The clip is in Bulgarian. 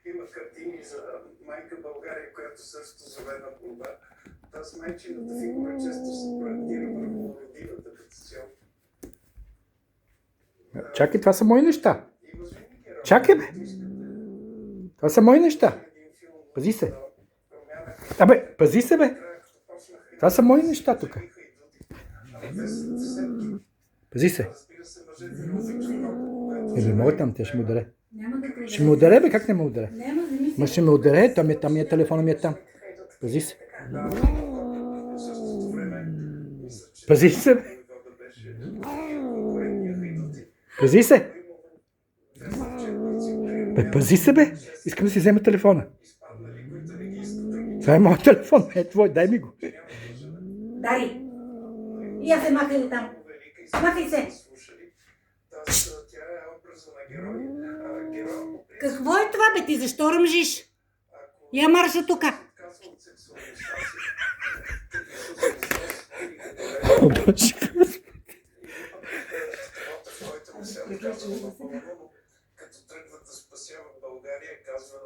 Има картини за майка България, която също заведа борба. Тази майчината фигура често се проектира върху родината като цяло. Чакай, това са мои неща. Чакай, бе. Това са мои неща. Пази се. Абе, пази се, бе. Това са мои неща тук. Пази се. Не мога там, тя ще му ударе. Ще ме ударе, бе, как не ме ударе? Ма ще ме ударе, там е телефона ми е там. Пази се. Пази се, бе. Пази се. Бе, пази се, бе. Искам да си взема телефона. Това е моят телефон, е твой, дай ми го. Дай. Я се махай там. Махай се. Какво е това, бе? Ти защо ръмжиш? Я марша тука. Като тръгват да спасяват България, казва